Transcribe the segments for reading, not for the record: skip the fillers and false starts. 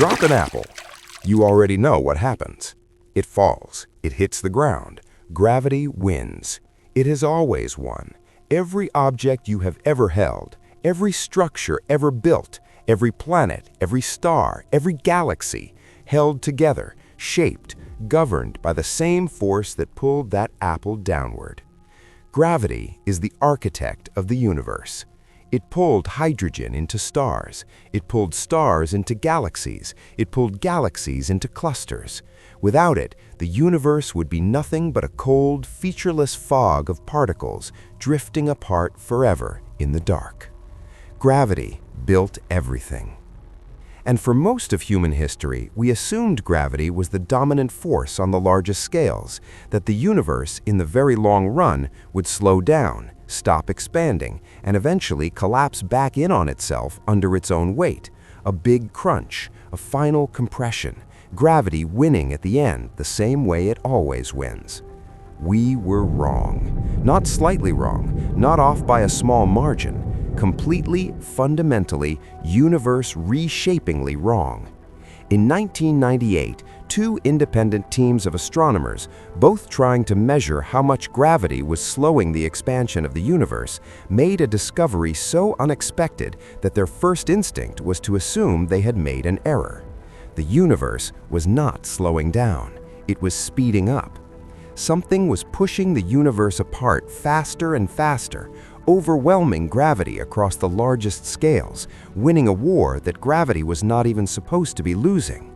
Drop an apple. You already know what happens. It falls. It hits the ground. Gravity wins. It has always won. Every object you have ever held, every structure ever built, every planet, every star, every galaxy, held together, shaped, governed by the same force that pulled that apple downward. Gravity is the architect of the universe. It pulled hydrogen into stars. It pulled stars into galaxies. It pulled galaxies into clusters. Without it, the universe would be nothing but a cold, featureless fog of particles drifting apart forever in the dark. Gravity built everything. And for most of human history, we assumed gravity was the dominant force on the largest scales, that the universe, in the very long run, would slow down, stop expanding, and eventually collapse back in on itself under its own weight. A big crunch, a final compression, gravity winning at the end the same way it always wins. We were wrong. Not slightly wrong, not off by a small margin. Completely, fundamentally, universe-reshapingly wrong. In 1998, two independent teams of astronomers, both trying to measure how much gravity was slowing the expansion of the universe, made a discovery so unexpected that their first instinct was to assume they had made an error. The universe was not slowing down. It was speeding up. Something was pushing the universe apart faster and faster, overwhelming gravity across the largest scales, winning a war that gravity was not even supposed to be losing.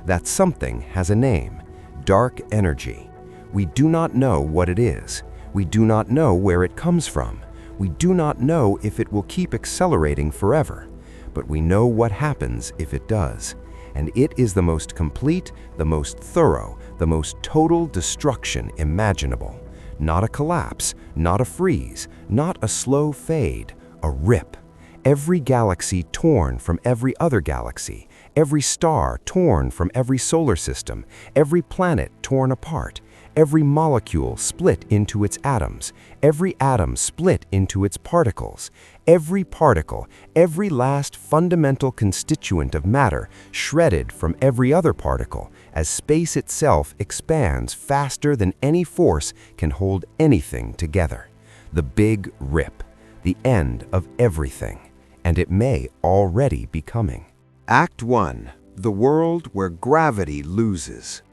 That something has a name: dark energy. We do not know what it is. We do not know where it comes from. We do not know if it will keep accelerating forever. But we know what happens if it does. And it is the most complete, the most thorough, the most total destruction imaginable. Not a collapse, not a freeze, not a slow fade, a rip. Every galaxy torn from every other galaxy, every star torn from every solar system, every planet torn apart, every molecule split into its atoms, every atom split into its particles, every particle, every last fundamental constituent of matter shredded from every other particle, as space itself expands faster than any force can hold anything together. The big rip, the end of everything, and it may already be coming. Act 1. The world where gravity loses.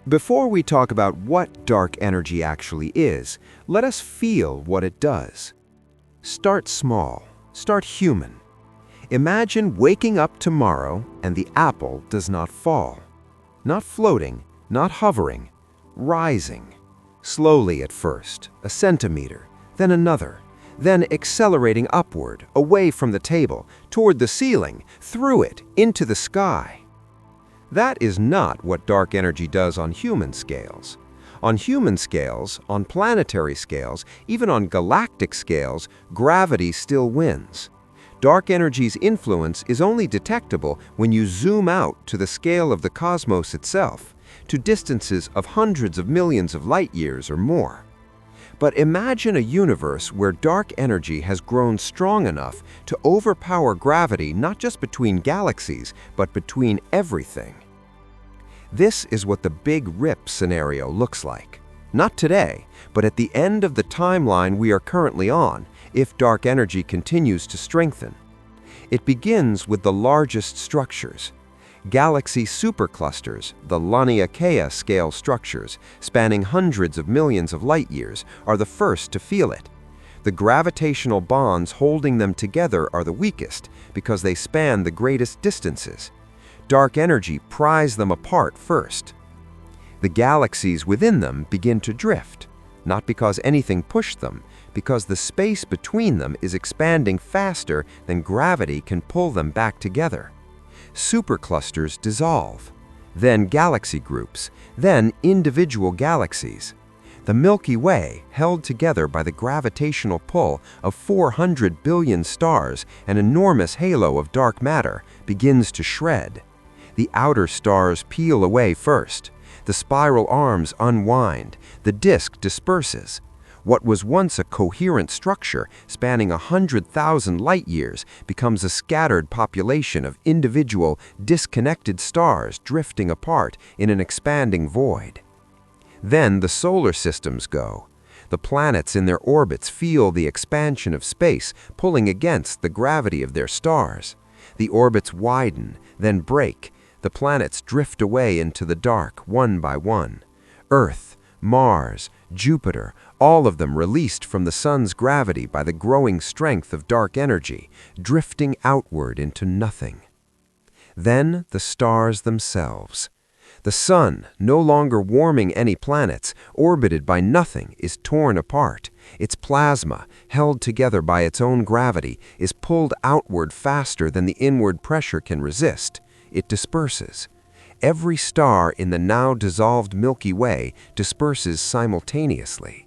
Before we talk about what dark energy actually is, let us feel what it does. Start small. Start human. Imagine waking up tomorrow and the apple does not fall. Not floating, not hovering, rising. Slowly at first, a centimeter, then another, then accelerating upward, away from the table, toward the ceiling, through it, into the sky. That is not what dark energy does on human scales. On human scales, on planetary scales, even on galactic scales, gravity still wins. Dark energy's influence is only detectable when you zoom out to the scale of the cosmos itself, to distances of hundreds of millions of light years or more. But imagine a universe where dark energy has grown strong enough to overpower gravity not just between galaxies, but between everything. This is what the Big Rip scenario looks like. Not today, but at the end of the timeline we are currently on, if dark energy continues to strengthen. It begins with the largest structures. Galaxy superclusters, the Laniakea scale structures, spanning hundreds of millions of light years, are the first to feel it. The gravitational bonds holding them together are the weakest because they span the greatest distances. Dark energy pries them apart first. The galaxies within them begin to drift, not because anything pushed them, because the space between them is expanding faster than gravity can pull them back together. Superclusters dissolve, then galaxy groups, then individual galaxies. The Milky Way, held together by the gravitational pull of 400 billion stars, an enormous halo of dark matter, begins to shred. The outer stars peel away first. The spiral arms unwind. The disk disperses. What was once a coherent structure spanning 100,000 light-years becomes a scattered population of individual, disconnected stars drifting apart in an expanding void. Then the solar systems go. The planets in their orbits feel the expansion of space pulling against the gravity of their stars. The orbits widen, then break. The planets drift away into the dark, one by one. Earth, Mars, Jupiter, all of them released from the sun's gravity by the growing strength of dark energy, drifting outward into nothing. Then the stars themselves. The sun, no longer warming any planets, orbited by nothing, is torn apart. Its plasma, held together by its own gravity, is pulled outward faster than the inward pressure can resist. It disperses. Every star in the now dissolved Milky Way disperses simultaneously.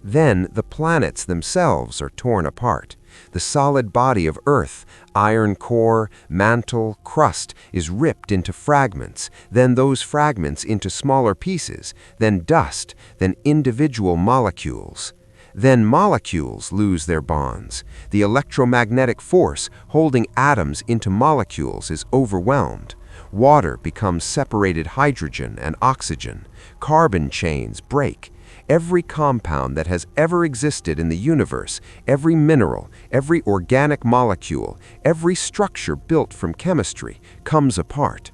Then the planets themselves are torn apart. The solid body of Earth, iron core, mantle, crust, is ripped into fragments, then those fragments into smaller pieces, then dust, then individual molecules. Then molecules lose their bonds. The electromagnetic force holding atoms into molecules is overwhelmed. Water becomes separated hydrogen and oxygen. Carbon chains break. Every compound that has ever existed in the universe, every mineral, every organic molecule, every structure built from chemistry, comes apart.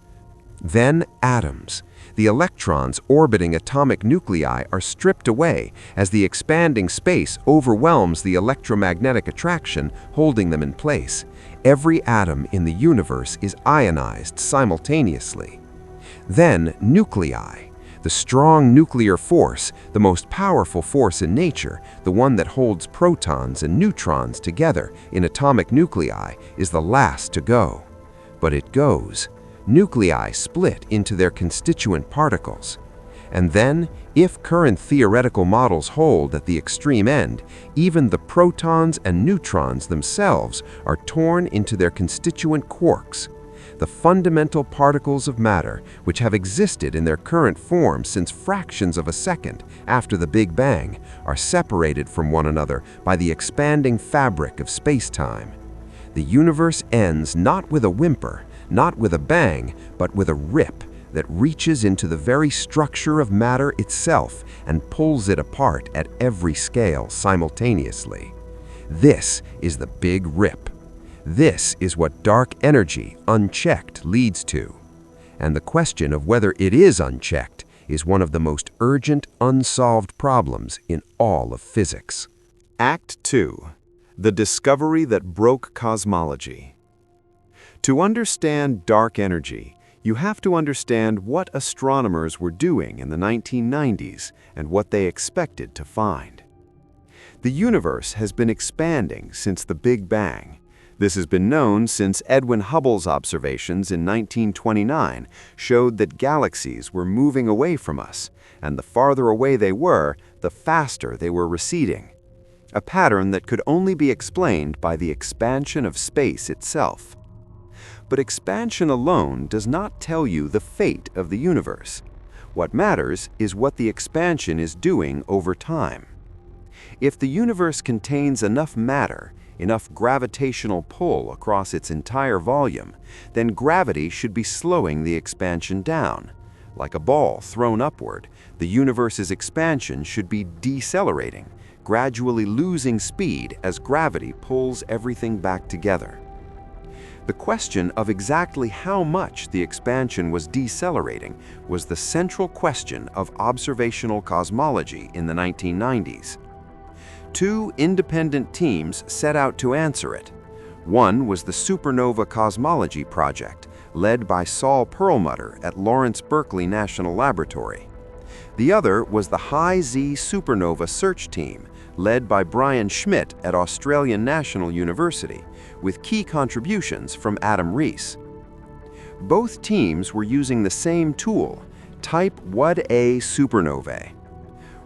Then atoms. The electrons orbiting atomic nuclei are stripped away as the expanding space overwhelms the electromagnetic attraction holding them in place. Every atom in the universe is ionized simultaneously. Then nuclei. The strong nuclear force, the most powerful force in nature, the one that holds protons and neutrons together in atomic nuclei, is the last to go. But it goes. Nuclei split into their constituent particles. And then, if current theoretical models hold at the extreme end, even the protons and neutrons themselves are torn into their constituent quarks. The fundamental particles of matter, which have existed in their current form since fractions of a second after the Big Bang, are separated from one another by the expanding fabric of space-time. The universe ends not with a whimper, not with a bang, but with a rip that reaches into the very structure of matter itself and pulls it apart at every scale simultaneously. This is the Big Rip. This is what dark energy, unchecked, leads to. And the question of whether it is unchecked is one of the most urgent, unsolved problems in all of physics. Act 2. The discovery that broke cosmology. To understand dark energy, you have to understand what astronomers were doing in the 1990s and what they expected to find. The universe has been expanding since the Big Bang. This has been known since Edwin Hubble's observations in 1929 showed that galaxies were moving away from us, and the farther away they were, the faster they were receding. A pattern that could only be explained by the expansion of space itself. But expansion alone does not tell you the fate of the universe. What matters is what the expansion is doing over time. If the universe contains enough matter, enough gravitational pull across its entire volume, then gravity should be slowing the expansion down. Like a ball thrown upward, the universe's expansion should be decelerating, gradually losing speed as gravity pulls everything back together. The question of exactly how much the expansion was decelerating was the central question of observational cosmology in the 1990s. Two independent teams set out to answer it. One was the Supernova Cosmology project, led by Saul Perlmutter at Lawrence Berkeley National Laboratory. The other was the High-Z Supernova Search Team, led by Brian Schmidt at Australian National University, with key contributions from Adam Rees. Both teams were using the same tool, Type Wad-A supernovae.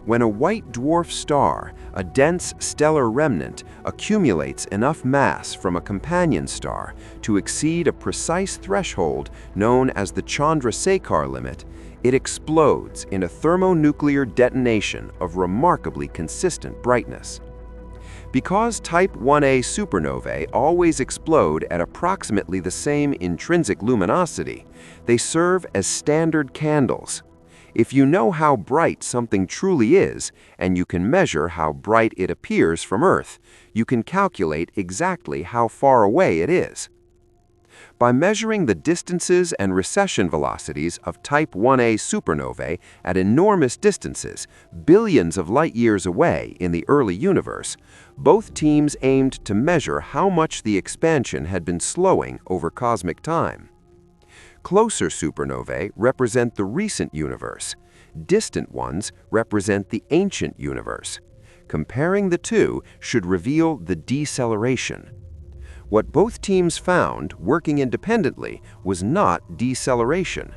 When a white dwarf star, a dense stellar remnant, accumulates enough mass from a companion star to exceed a precise threshold known as the Chandrasekhar limit, It explodes in a thermonuclear detonation of remarkably consistent brightness. Because Type 1a supernovae always explode at approximately the same intrinsic luminosity, they serve as standard candles. If you know how bright something truly is, and you can measure how bright it appears from Earth, you can calculate exactly how far away it is. By measuring the distances and recession velocities of Type 1a supernovae at enormous distances, billions of light-years away in the early universe, both teams aimed to measure how much the expansion had been slowing over cosmic time. Closer supernovae represent the recent universe. Distant ones represent the ancient universe. Comparing the two should reveal the deceleration. What both teams found, working independently, was not deceleration.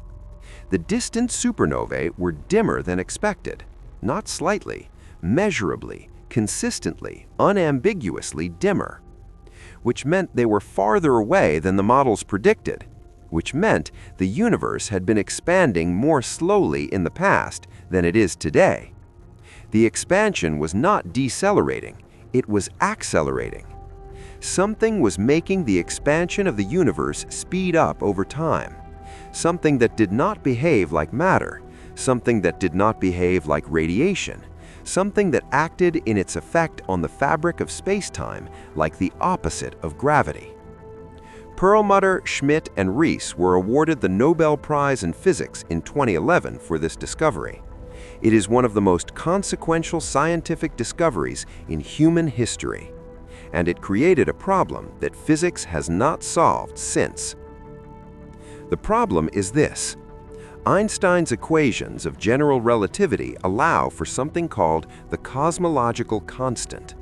The distant supernovae were dimmer than expected, not slightly, measurably, consistently, unambiguously dimmer, which meant they were farther away than the models predicted, which meant the universe had been expanding more slowly in the past than it is today. The expansion was not decelerating, it was accelerating. Something was making the expansion of the universe speed up over time. Something that did not behave like matter, something that did not behave like radiation, something that acted in its effect on the fabric of space-time like the opposite of gravity. Perlmutter, Schmidt, and Rees were awarded the Nobel Prize in Physics in 2011 for this discovery. It is one of the most consequential scientific discoveries in human history, and it created a problem that physics has not solved since. The problem is this. Einstein's equations of general relativity allow for something called the cosmological constant.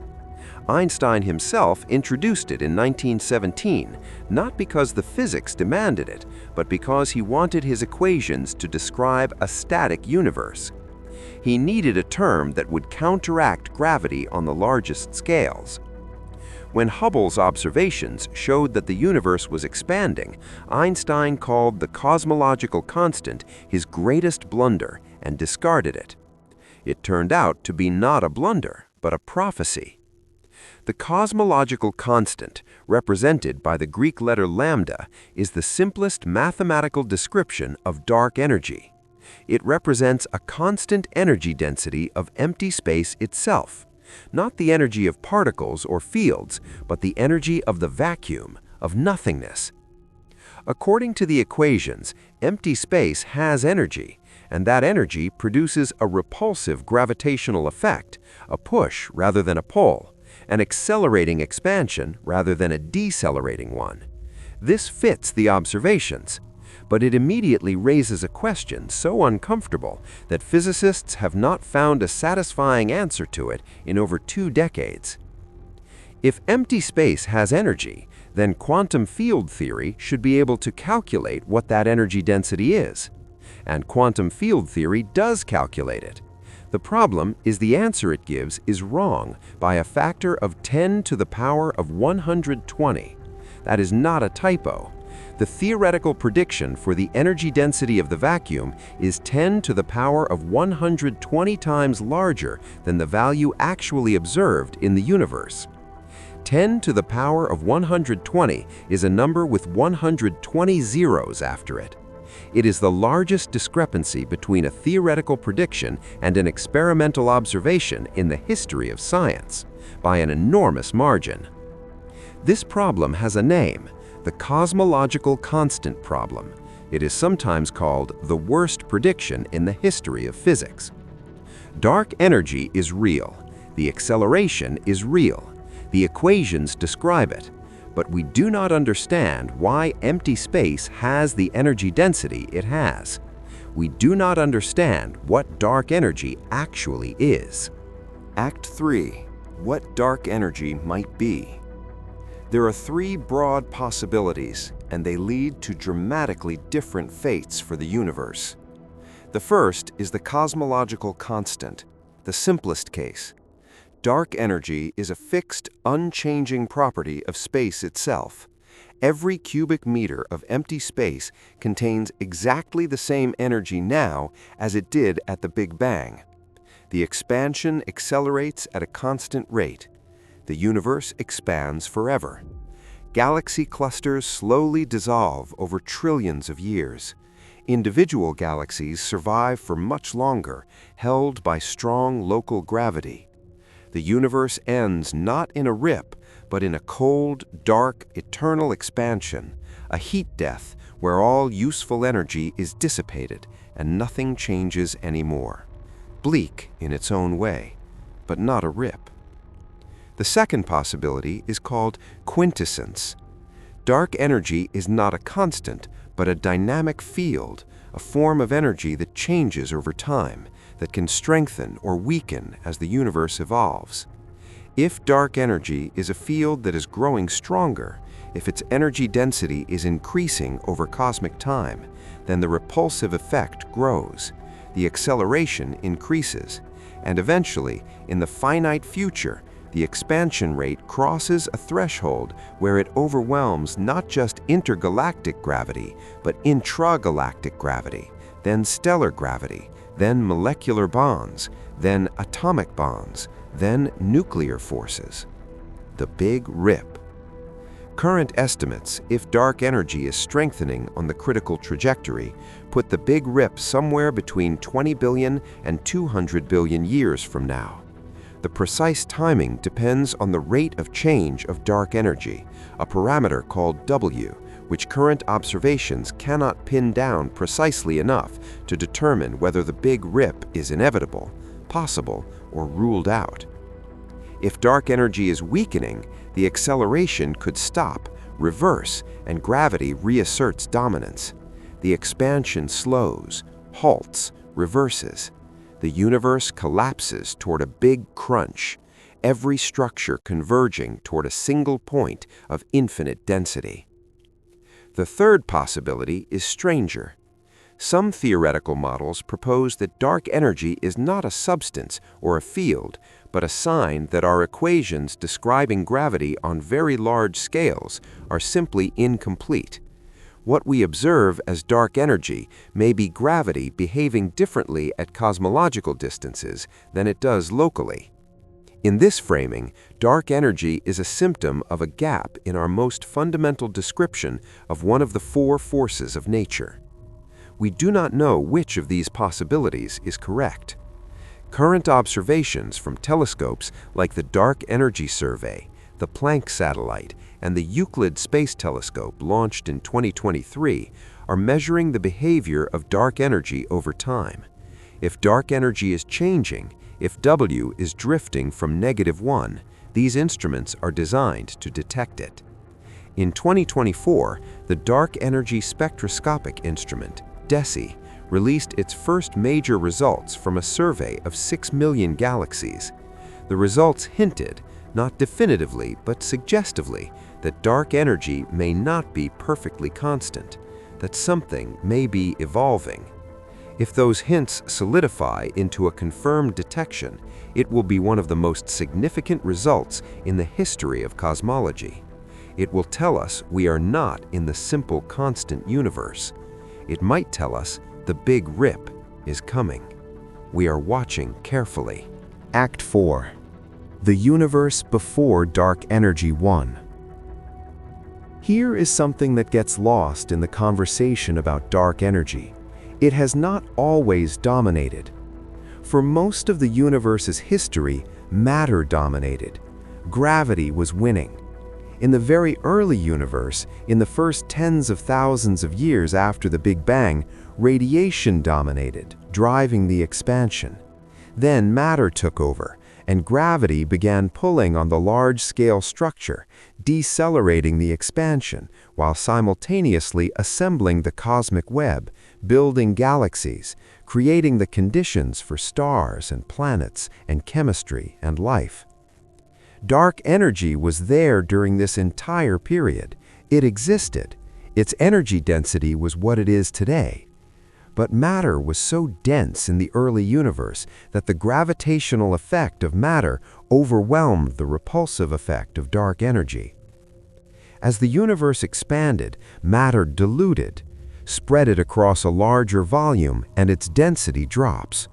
Einstein himself introduced it in 1917, not because the physics demanded it, but because he wanted his equations to describe a static universe. He needed a term that would counteract gravity on the largest scales. When Hubble's observations showed that the universe was expanding, Einstein called the cosmological constant his greatest blunder and discarded it. It turned out to be not a blunder, but a prophecy. The cosmological constant, represented by the Greek letter lambda, is the simplest mathematical description of dark energy. It represents a constant energy density of empty space itself. Not the energy of particles or fields, but the energy of the vacuum, of nothingness. According to the equations, empty space has energy, and that energy produces a repulsive gravitational effect, a push rather than a pull, an accelerating expansion rather than a decelerating one. This fits the observations, but it immediately raises a question so uncomfortable that physicists have not found a satisfying answer to it in over 2 decades. If empty space has energy, then quantum field theory should be able to calculate what that energy density is. And quantum field theory does calculate it. The problem is the answer it gives is wrong by a factor of 10 to the power of 120. That is not a typo. The theoretical prediction for the energy density of the vacuum is 10 to the power of 120 times larger than the value actually observed in the universe. 10 to the power of 120 is a number with 120 zeros after it. It is the largest discrepancy between a theoretical prediction and an experimental observation in the history of science, by an enormous margin. This problem has a name: the cosmological constant problem. It is sometimes called the worst prediction in the history of physics. Dark energy is real. The acceleration is real. The equations describe it. But we do not understand why empty space has the energy density it has. We do not understand what dark energy actually is. Act 3. What dark energy might be. There are 3 broad possibilities, and they lead to dramatically different fates for the universe. The first is the cosmological constant, the simplest case. Dark energy is a fixed, unchanging property of space itself. Every cubic meter of empty space contains exactly the same energy now as it did at the Big Bang. The expansion accelerates at a constant rate. The universe expands forever. Galaxy clusters slowly dissolve over trillions of years. Individual galaxies survive for much longer, held by strong local gravity. The universe ends not in a rip, but in a cold, dark, eternal expansion, a heat death where all useful energy is dissipated and nothing changes anymore. Bleak in its own way, but not a rip. The second possibility is called quintessence. Dark energy is not a constant, but a dynamic field, a form of energy that changes over time, that can strengthen or weaken as the universe evolves. If dark energy is a field that is growing stronger, if its energy density is increasing over cosmic time, then the repulsive effect grows, the acceleration increases, and eventually, in the finite future, the expansion rate crosses a threshold where it overwhelms not just intergalactic gravity, but intragalactic gravity, then stellar gravity, then molecular bonds, then atomic bonds, then nuclear forces. The Big Rip. Current estimates, if dark energy is strengthening on the critical trajectory, put the Big Rip somewhere between 20 billion and 200 billion years from now. The precise timing depends on the rate of change of dark energy, a parameter called W, which current observations cannot pin down precisely enough to determine whether the Big Rip is inevitable, possible, or ruled out. If dark energy is weakening, the acceleration could stop, reverse, and gravity reasserts dominance. The expansion slows, halts, reverses. The universe collapses toward a big crunch, every structure converging toward a single point of infinite density. The third possibility is stranger. Some theoretical models propose that dark energy is not a substance or a field, but a sign that our equations describing gravity on very large scales are simply incomplete. What we observe as dark energy may be gravity behaving differently at cosmological distances than it does locally. In this framing, dark energy is a symptom of a gap in our most fundamental description of one of the four forces of nature. We do not know which of these possibilities is correct. Current observations from telescopes like the Dark Energy Survey, the Planck satellite, and the Euclid Space Telescope launched in 2023 are measuring the behavior of dark energy over time. If dark energy is changing, if W is drifting from -1, these instruments are designed to detect it. In 2024, the Dark Energy Spectroscopic Instrument, DESI, released its first major results from a survey of 6 million galaxies. The results hinted, not definitively but suggestively, that dark energy may not be perfectly constant, that something may be evolving. If those hints solidify into a confirmed detection, it will be one of the most significant results in the history of cosmology. It will tell us we are not in the simple constant universe. It might tell us the Big Rip is coming. We are watching carefully. Act 4. The universe before dark energy 1. Here is something that gets lost in the conversation about dark energy. It has not always dominated. For most of the universe's history, matter dominated. Gravity was winning. In the very early universe, in the first tens of thousands of years after the Big Bang, radiation dominated, driving the expansion. Then matter took over, and gravity began pulling on the large-scale structure, decelerating the expansion, while simultaneously assembling the cosmic web, building galaxies, creating the conditions for stars and planets and chemistry and life. Dark energy was there during this entire period. It existed. Its energy density was what it is today. But matter was so dense in the early universe that the gravitational effect of matter overwhelmed the repulsive effect of dark energy. As the universe expanded, matter diluted. Spread it across a larger volume and its density drops.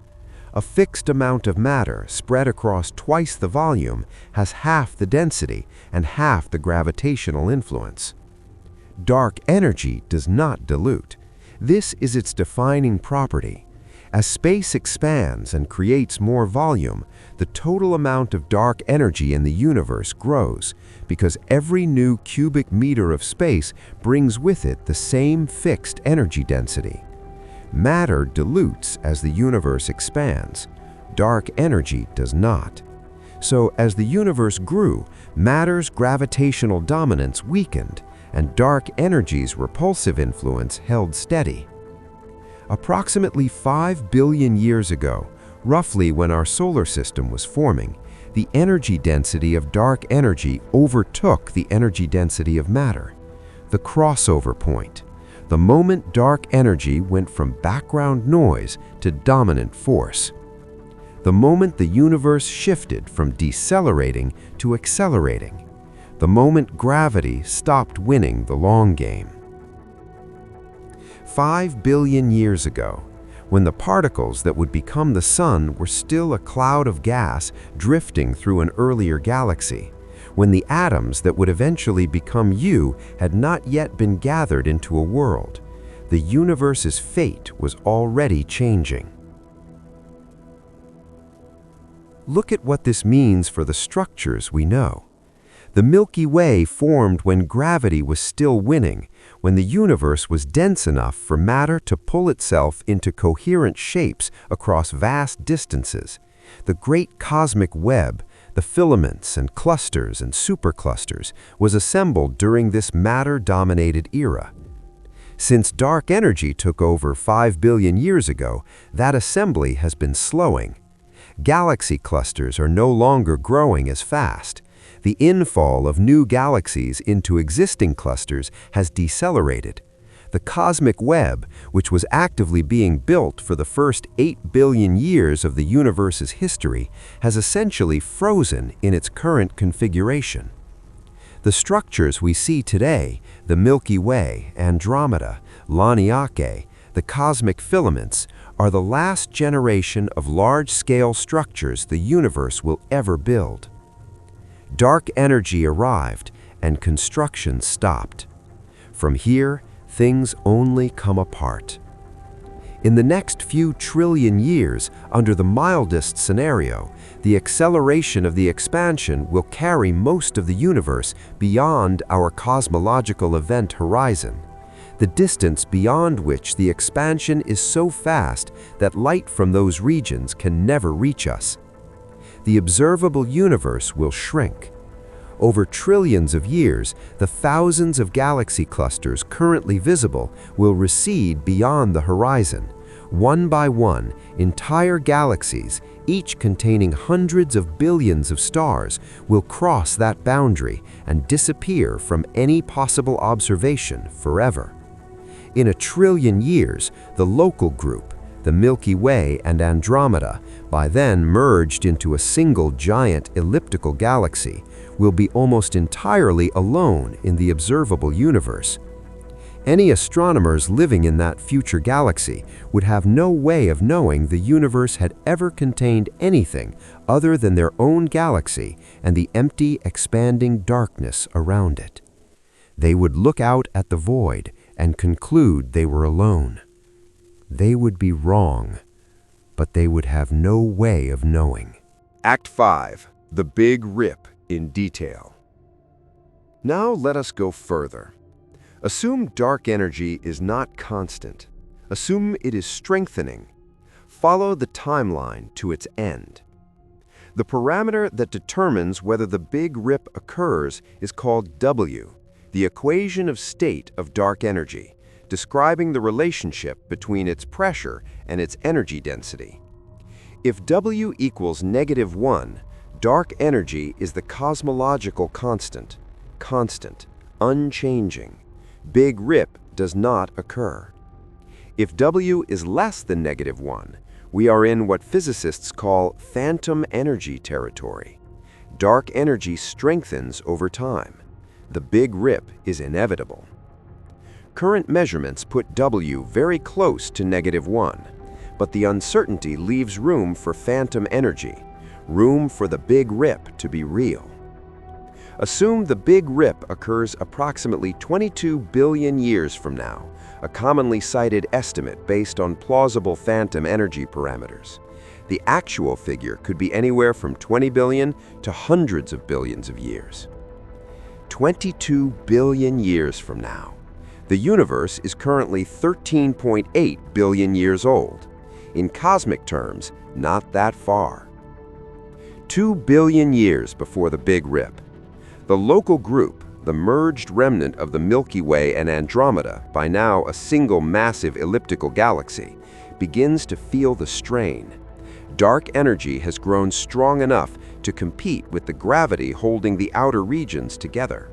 A fixed amount of matter spread across twice the volume has half the density and half the gravitational influence. Dark energy does not dilute. This is its defining property. As space expands and creates more volume, the total amount of dark energy in the universe grows because every new cubic meter of space brings with it the same fixed energy density. Matter dilutes as the universe expands. Dark energy does not. So, as the universe grew, matter's gravitational dominance weakened, and dark energy's repulsive influence held steady. Approximately 5 billion years ago, roughly when our solar system was forming, the energy density of dark energy overtook the energy density of matter. The crossover point. The moment dark energy went from background noise to dominant force. The moment the universe shifted from decelerating to accelerating. The moment gravity stopped winning the long game. 5 billion years ago, when the particles that would become the sun were still a cloud of gas drifting through an earlier galaxy, when the atoms that would eventually become you had not yet been gathered into a world, the universe's fate was already changing. Look at what this means for the structures we know. The Milky Way formed when gravity was still winning, when the universe was dense enough for matter to pull itself into coherent shapes across vast distances. The great cosmic web, the filaments and clusters and superclusters, was assembled during this matter-dominated era. Since dark energy took over 5 billion years ago, that assembly has been slowing. Galaxy clusters are no longer growing as fast. The infall of new galaxies into existing clusters has decelerated. The cosmic web, which was actively being built for the first 8 billion years of the universe's history, has essentially frozen in its current configuration. The structures we see today, the Milky Way, Andromeda, Laniakea, the cosmic filaments, are the last generation of large-scale structures the universe will ever build. Dark energy arrived, and construction stopped. From here, things only come apart. In the next few trillion years, under the mildest scenario, the acceleration of the expansion will carry most of the universe beyond our cosmological event horizon, the distance beyond which the expansion is so fast that light from those regions can never reach us. The observable universe will shrink. Over trillions of years, the thousands of galaxy clusters currently visible will recede beyond the horizon. One by one, entire galaxies, each containing hundreds of billions of stars, will cross that boundary and disappear from any possible observation forever. In a trillion years, the local group, the Milky Way and Andromeda, by then merged into a single giant elliptical galaxy, will be almost entirely alone in the observable universe. Any astronomers living in that future galaxy would have no way of knowing the universe had ever contained anything other than their own galaxy and the empty, expanding darkness around it. They would look out at the void and conclude they were alone. They would be wrong, but they would have no way of knowing. Act 5. The Big Rip in detail. Now let us go further. Assume dark energy is not constant. Assume it is strengthening. Follow the timeline to its end. The parameter that determines whether the Big Rip occurs is called W, the equation of state of dark energy, describing the relationship between its pressure and its energy density. If W equals -1, dark energy is the cosmological constant, unchanging. Big Rip does not occur. If W is less than -1, we are in what physicists call phantom energy territory. Dark energy strengthens over time. The Big Rip is inevitable. Current measurements put W very close to -1, but the uncertainty leaves room for phantom energy, room for the Big Rip to be real. Assume the Big Rip occurs approximately 22 billion years from now, a commonly cited estimate based on plausible phantom energy parameters. The actual figure could be anywhere from 20 billion to hundreds of billions of years. 22 billion years from now. The universe is currently 13.8 billion years old. In cosmic terms, not that far. 2 billion years before the Big Rip. The local group, the merged remnant of the Milky Way and Andromeda, by now a single massive elliptical galaxy, begins to feel the strain. Dark energy has grown strong enough to compete with the gravity holding the outer regions together.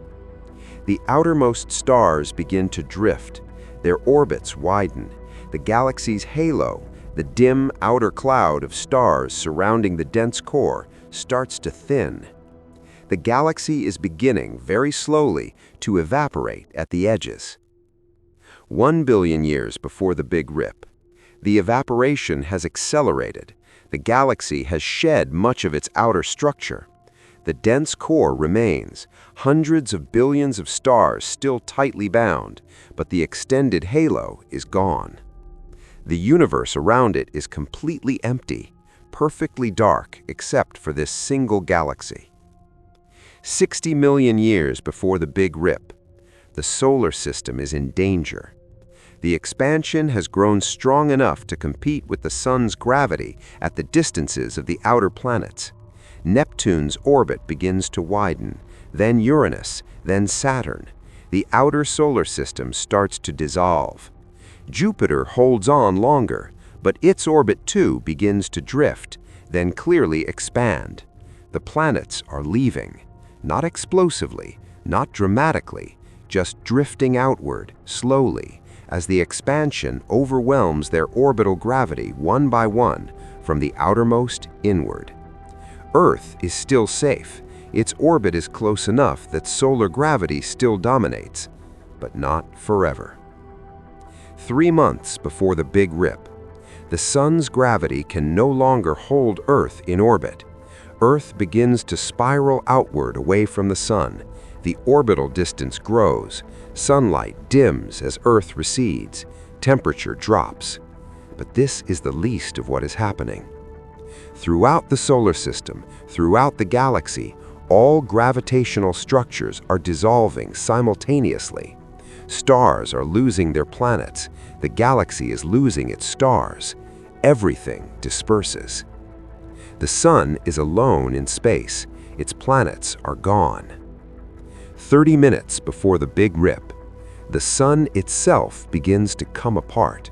The outermost stars begin to drift, their orbits widen, the galaxy's halo, the dim outer cloud of stars surrounding the dense core, starts to thin. The galaxy is beginning, very slowly, to evaporate at the edges. 1 billion years before the Big Rip. The evaporation has accelerated. The galaxy has shed much of its outer structure. The dense core remains, hundreds of billions of stars still tightly bound, but the extended halo is gone. The universe around it is completely empty, perfectly dark except for this single galaxy. 60 million years before the Big Rip. The solar system is in danger. The expansion has grown strong enough to compete with the sun's gravity at the distances of the outer planets. Neptune's orbit begins to widen, then Uranus, then Saturn. The outer solar system starts to dissolve. Jupiter holds on longer, but its orbit too begins to drift, then clearly expand. The planets are leaving. Not explosively, not dramatically, just drifting outward, slowly, as the expansion overwhelms their orbital gravity one by one, from the outermost inward. Earth is still safe. Its orbit is close enough that solar gravity still dominates, but not forever. 3 months before the Big Rip. The sun's gravity can no longer hold Earth in orbit. Earth begins to spiral outward away from the sun. The orbital distance grows. Sunlight dims as Earth recedes. Temperature drops. But this is the least of what is happening. Throughout the solar system, throughout the galaxy, all gravitational structures are dissolving simultaneously. Stars are losing their planets. The galaxy is losing its stars. Everything disperses. The sun is alone in space. Its planets are gone. 30 minutes before the Big Rip, the sun itself begins to come apart.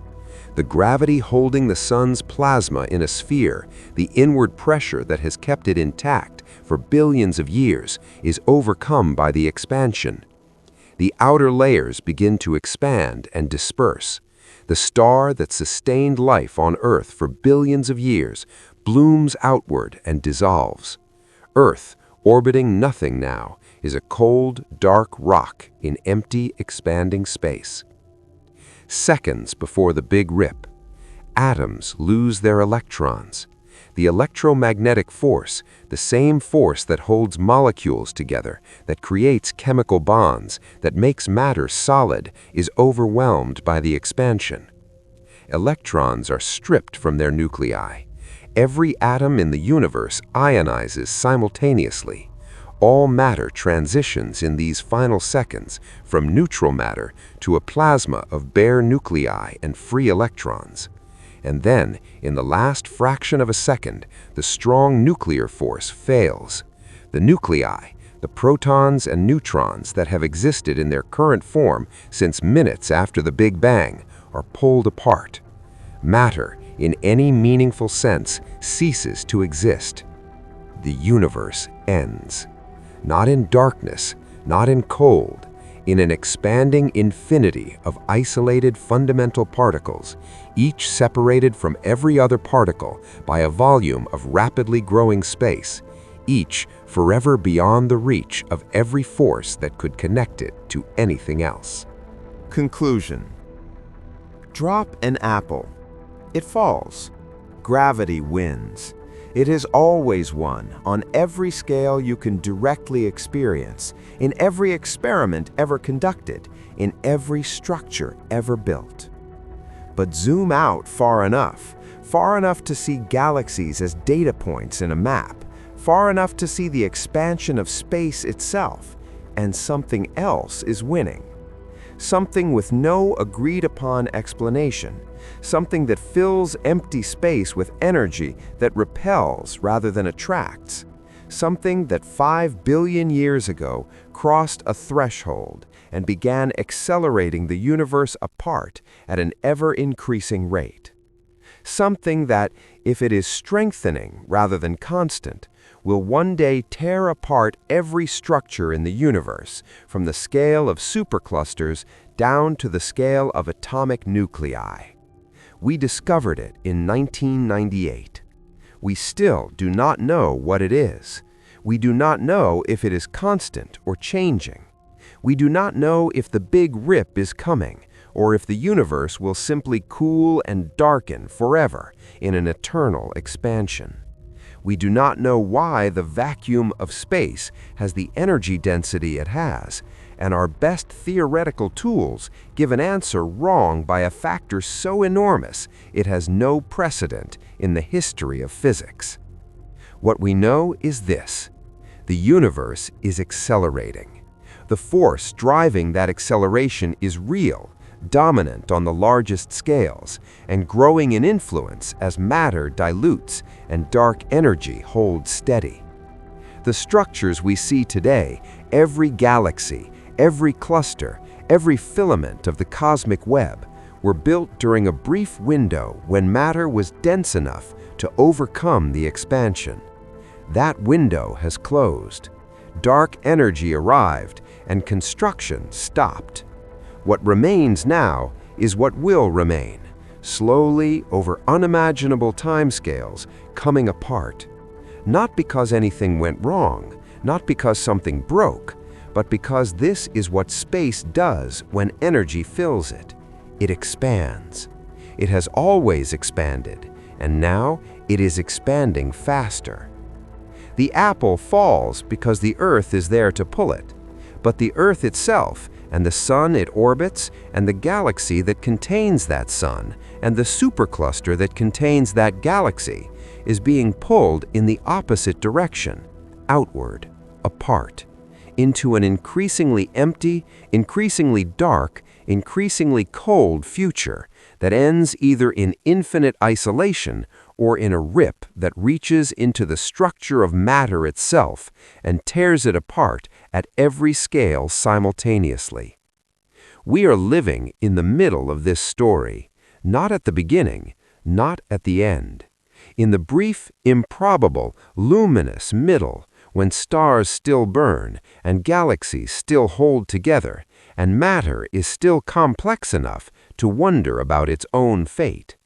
The gravity holding the sun's plasma in a sphere, the inward pressure that has kept it intact for billions of years, is overcome by the expansion. The outer layers begin to expand and disperse. The star that sustained life on Earth for billions of years blooms outward and dissolves. Earth, orbiting nothing now, is a cold, dark rock in empty, expanding space. Seconds before the Big Rip, atoms lose their electrons. The electromagnetic force, the same force that holds molecules together, that creates chemical bonds, that makes matter solid, is overwhelmed by the expansion. Electrons are stripped from their nuclei. Every atom in the universe ionizes simultaneously. All matter transitions in these final seconds from neutral matter to a plasma of bare nuclei and free electrons. And then, in the last fraction of a second, the strong nuclear force fails. The nuclei, the protons and neutrons that have existed in their current form since minutes after the Big Bang, are pulled apart. Matter, in any meaningful sense, ceases to exist. The universe ends. Not in darkness, not in cold, in an expanding infinity of isolated fundamental particles, each separated from every other particle by a volume of rapidly growing space, each forever beyond the reach of every force that could connect it to anything else. Conclusion. Drop an apple. It falls. Gravity wins. It has always won on every scale you can directly experience, in every experiment ever conducted, in every structure ever built. But zoom out far enough to see galaxies as data points in a map, far enough to see the expansion of space itself, and something else is winning. Something with no agreed-upon explanation, something that fills empty space with energy that repels rather than attracts, something that 5 billion years ago crossed a threshold and began accelerating the universe apart at an ever-increasing rate. Something that, if it is strengthening rather than constant, will one day tear apart every structure in the universe, from the scale of superclusters down to the scale of atomic nuclei. We discovered it in 1998. We still do not know what it is. We do not know if it is constant or changing. We do not know if the big rip is coming, or if the universe will simply cool and darken forever in an eternal expansion. We do not know why the vacuum of space has the energy density it has, and our best theoretical tools give an answer wrong by a factor so enormous it has no precedent in the history of physics. What we know is this: the universe is accelerating. The force driving that acceleration is real, dominant on the largest scales, and growing in influence as matter dilutes and dark energy holds steady. The structures we see today, every galaxy, every cluster, every filament of the cosmic web, were built during a brief window when matter was dense enough to overcome the expansion. That window has closed. Dark energy arrived, and construction stopped. What remains now is what will remain, slowly over unimaginable timescales, coming apart. Not because anything went wrong, not because something broke, but because this is what space does when energy fills it. It expands. It has always expanded, and now it is expanding faster. The apple falls because the Earth is there to pull it, but the Earth itself, and the sun it orbits, and the galaxy that contains that sun, and the supercluster that contains that galaxy, is being pulled in the opposite direction, outward, apart, into an increasingly empty, increasingly dark, increasingly cold future that ends either in infinite isolation or in a rip that reaches into the structure of matter itself and tears it apart at every scale simultaneously. We are living in the middle of this story, not at the beginning, not at the end. In the brief, improbable, luminous middle, when stars still burn and galaxies still hold together, and matter is still complex enough to wonder about its own fate.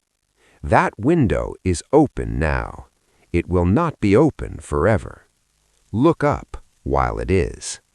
That window is open now. It will not be open forever. Look up while it is.